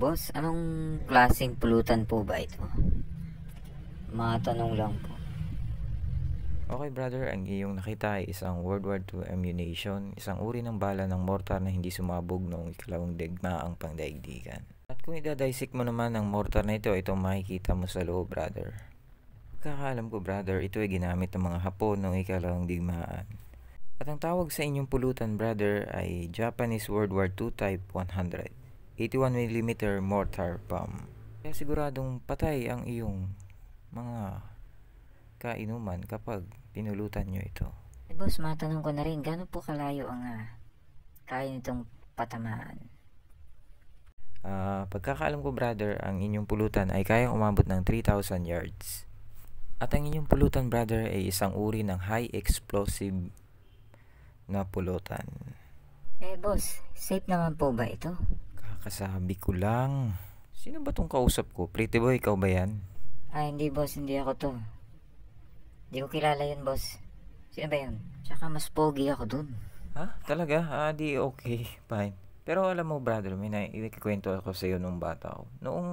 Boss, anong klaseng pulutan po ba ito? Matanong lang po. Okay brother, ang iyong nakita ay isang World War II ammunition, isang uri ng bala ng mortar na hindi sumabog noong ikalawang digmaang pangdaigdigan. At kung idadaisik mo naman ang mortar na ito, itong makikita mo sa loob brother. Kakaalam ko brother, ito ay ginamit ng mga Hapon noong ikalawang digmaan. At ang tawag sa inyong pulutan brother ay Japanese World War II Type 100 81mm mortar bomb. Kaya siguradong patay ang iyong mga kainuman kapag pinulutan nyo ito. Boss, matanong ko na rin, gano'n po kalayo ang kaya nitong patamaan? Pagkakaalam ko brother, ang inyong pulutan ay kayang umabot ng 3,000 yards. At ang inyong pulutan brother ay isang uri ng high explosive na pulutan. Boss, safe naman po ba ito? Kakasabi ko lang. Sino ba tong kausap ko? Pretty boy, ikaw ba yan? Hindi boss, hindi ako to. Hindi ko kilala yun boss. Sino ba yun? Tsaka mas pogi ako dun. Ha? Talaga? Di okay, fine. Pero alam mo brother, may naikikwento ako sa iyo nung bata ako. Noong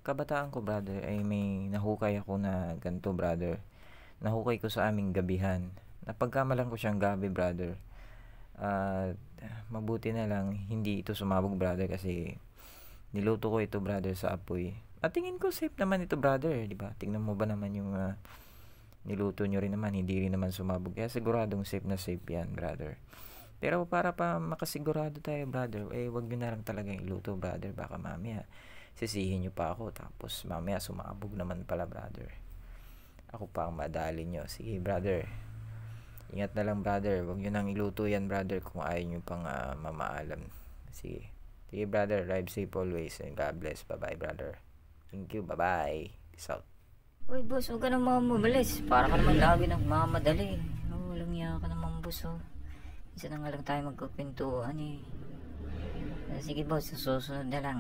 kabataan ko brother, ay may nahukay ako na ganito brother. Nahukay ko sa aming gabihan. Napagkamalan ko siyang gabi brother. Mabuti na lang hindi ito sumabog brother kasi niluto ko ito brother sa apoy. At tingin ko safe naman ito brother, di ba? Tingnan mo ba naman yung niluto nyo rin naman, hindi rin naman sumabog. Kaya siguradong safe na safe yan brother. Pero para pa makasigurado tayo brother, wag nyo na lang talagang iluto brother. Baka mamaya sisihin nyo pa ako tapos mamaya sumabog naman pala brother. Ako pa ang madali nyo. Sige brother, ingat na lang brother. Wag nyo nang iluto yan brother kung ayaw nyo pang mamaalam. Sige brother, drive safe always and God bless. Bye bye brother. Thank you, bye bye. Peace out. Uy boss, huwag ka naman mabilis. Para ka naman lagi nagmamadali. Walang iya ka naman boss Isa na nga lang tayo magkupintuan Sige boss, susunod na lang.